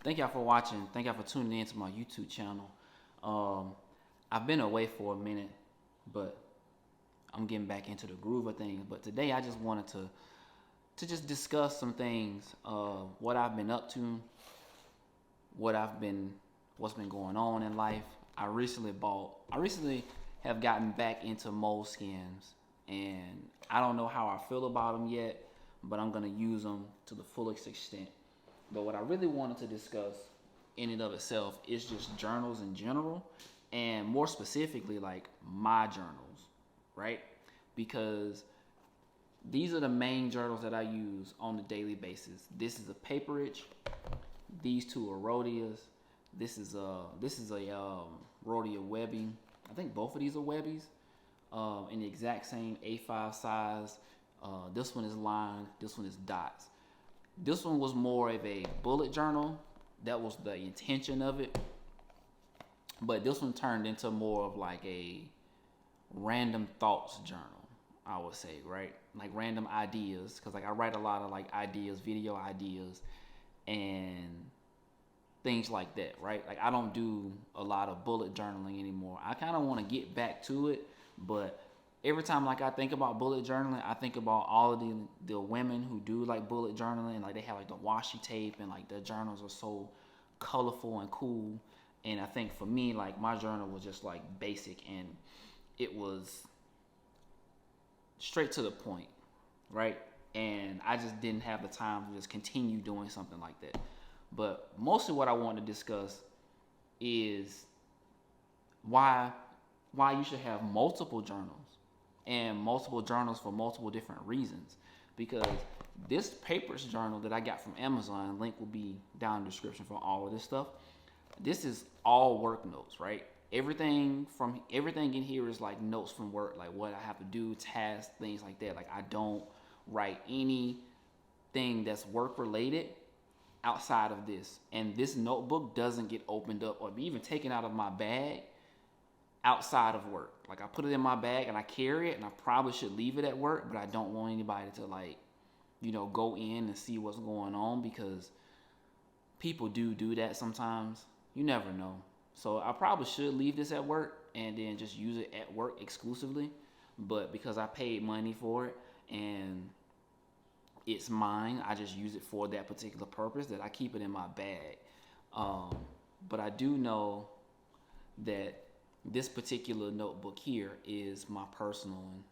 Thank y'all for watching. Thank y'all for tuning in to my YouTube channel. Um, I've been away for a minute, but I'm getting back into the groove of things. But today I just wanted to just discuss some things, what I've been up to, what I've been, what's been going on in life. I recently have gotten back into moleskins, and I don't know how I feel about them yet, but I'm gonna use them to the fullest extent. But what I really wanted to discuss in and of itself is just journals in general, and more specifically, like my journals, right? Because these are the main journals that I use on a daily basis. This is a paperage. These two are Rhodias. This is a Rhodia webbing. I think both of these are Webbies, in the exact same A5 size. This one is lined. This one is dots. This one was more of a bullet journal. That was the intention of it. But this one turned into more of like a random thoughts journal, I would say, right? Like random ideas. Because like I write a lot of like ideas, video ideas, and things like that, right? Like I don't do a lot of bullet journaling anymore. I kind of want to get back to it, but every time like I think about bullet journaling, I think about all of the women who do like bullet journaling, like they have like the washi tape and like their journals are so colorful and cool. And I think for me, like my journal was just like basic and it was straight to the point, right? And I just didn't have the time to just continue doing something like that. But mostly what I want to discuss is why why you should have multiple journals and multiple journals for multiple different reasons. Because this papers journal that I got from Amazon, link will be down in the description for all of this stuff. This is all work notes, right? Everything in here is like notes from work, like what I have to do, tasks, things like that. Like I don't write anything that's work related outside of this. And this notebook doesn't get opened up or be even taken out of my bag outside of work. Like I put it in my bag and I carry it, and I probably should leave it at work, but I don't want anybody to like, go in and see what's going on, because people do that sometimes. You never know. So I probably should leave this at work and then just use it at work exclusively. But because I paid money for it and it's mine, I just use it for that particular purpose, that I keep it in my bag. Um, but I do know that this particular notebook here is my personal one.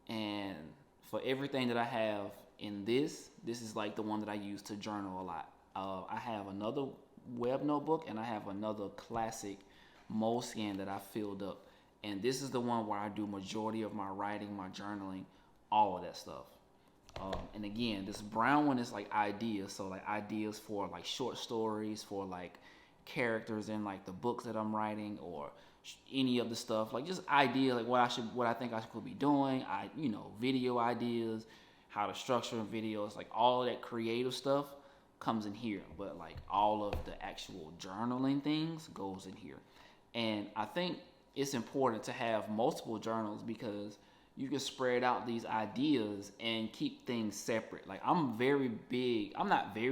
And for everything that I have in this is like the one that I use to journal a lot. I have another web notebook and I have another classic moleskin that I filled up. And this is the one where I do majority of my writing, my journaling, all of that stuff. And again, this brown one is like ideas. So like ideas for like short stories, for like characters in like the books that I'm writing, or any of the stuff, like just idea, like what I think I could be doing. Video ideas, how to structure videos, like all of that creative stuff comes in here. But like all of the actual journaling things goes in here. And I think it's important to have multiple journals because you can spread out these ideas and keep things separate. Like I'm not very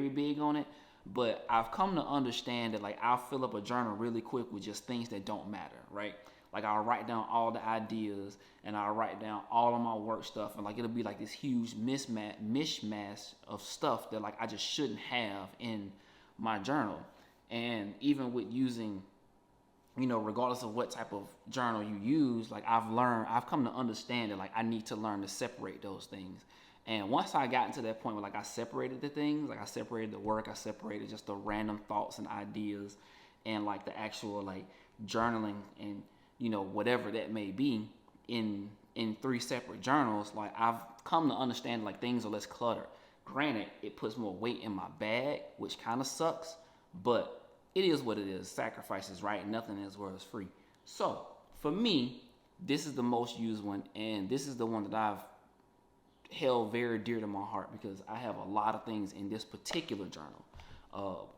big on it, but I've come to understand that like I'll fill up a journal really quick with just things that don't matter, right? Like I'll write down all the ideas and I'll write down all of my work stuff, and like it'll be like this huge mishmash of stuff that like I just shouldn't have in my journal. And even with using, regardless of what type of journal you use, like I've come to understand that like I need to learn to separate those things. And once I got into that point where like I separated the things, like I separated the work, I separated just the random thoughts and ideas, and like the actual like journaling and whatever that may be in three separate journals, like I've come to understand like things are less cluttered. Granted, it puts more weight in my bag, which kind of sucks, but it is what it is. Sacrifices, right? Nothing in this world is free. So for me, this is the most used one, and this is the one that I've held very dear to my heart because I have a lot of things in this particular journal.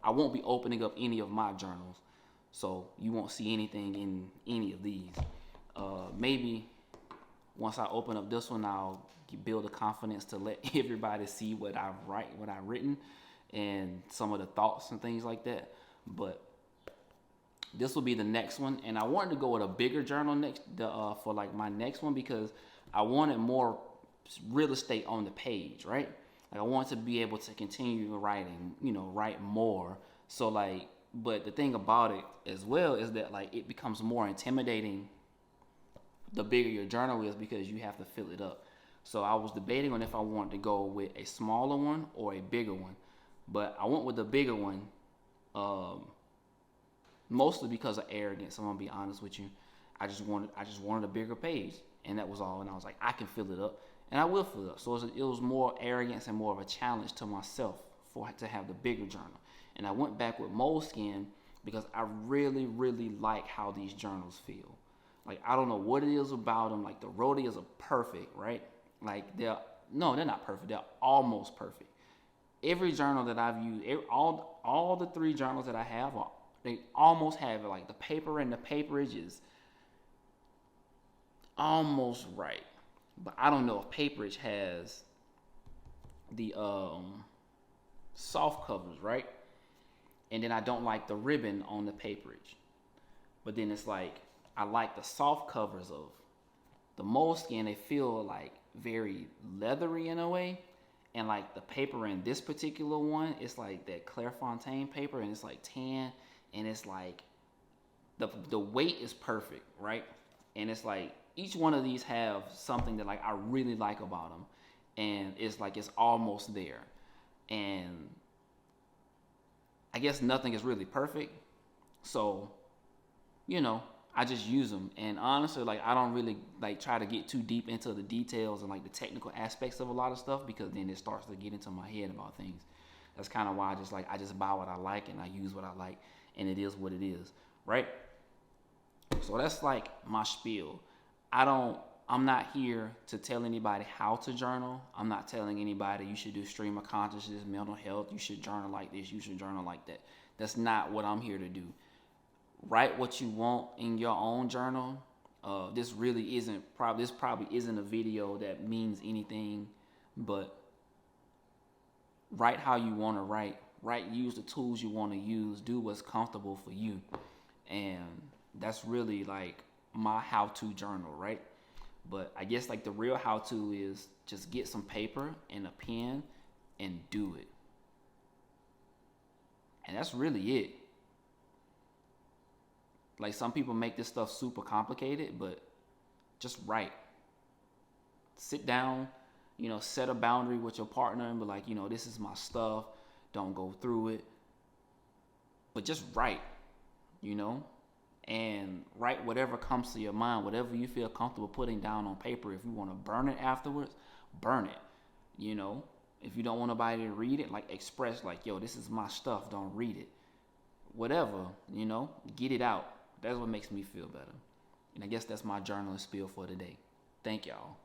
I won't be opening up any of my journals, so you won't see anything in any of these. Maybe once I open up this one, I'll build a confidence to let everybody see what I've written, and some of the thoughts and things like that. But this will be the next one, and I wanted to go with a bigger journal for like my next one, because I wanted more real estate on the page, right? Like I want to be able to continue writing, write more. So like, but the thing about it as well is that like it becomes more intimidating the bigger your journal is, because you have to fill it up. So I was debating on if I wanted to go with a smaller one or a bigger one, but I went with the bigger one, mostly because of arrogance. I'm gonna be honest with you. I just wanted a bigger page, and that was all. And I was like, I can fill it up, and I will fill it up. So it was more arrogance and more of a challenge to myself to have the bigger journal. And I went back with Moleskin because I really, really like how these journals feel. Like I don't know what it is about them. Like the Rhodias are perfect, right? Like they're not perfect. They're almost perfect. Every journal that I've used, all the 3 journals that I have, they almost have it. Like the paper and the paperage is almost right, but I don't know if paperage has the soft covers, right? And then I don't like the ribbon on the paperage. But then it's like I like the soft covers of the Moleskin. They feel like very leathery in a way. And like the paper in this particular one, it's like that Clairefontaine paper, and it's like tan, and it's like the weight is perfect, right? And it's like each one of these have something that like I really like about them, and it's like it's almost there. And I guess nothing is really perfect, so I just use them. And honestly, like I don't really like try to get too deep into the details and like the technical aspects of a lot of stuff, because then it starts to get into my head about things. That's kind of why I just buy what I like and I use what I like, and it is what it is, right? So that's like my spiel. I'm not here to tell anybody how to journal. I'm not telling anybody you should do stream of consciousness, mental health, you should journal like this, you should journal like that. That's not what I'm here to do. Write what you want in your own journal. This probably isn't a video that means anything, but write how you want to write. Use the tools you want to use. Do what's comfortable for you. And that's really like my how-to journal, right? But I guess like the real how-to is just get some paper and a pen and do it. And that's really it. Like some people make this stuff super complicated, but just write. Sit down, set a boundary with your partner and be like, this is my stuff. Don't go through it. But just write, and write whatever comes to your mind, whatever you feel comfortable putting down on paper. If you want to burn it afterwards, burn it. If you don't want nobody to read it, like express like, yo, this is my stuff. Don't read it. Whatever, get it out. That's what makes me feel better. And I guess that's my journaling spiel for today. Thank y'all.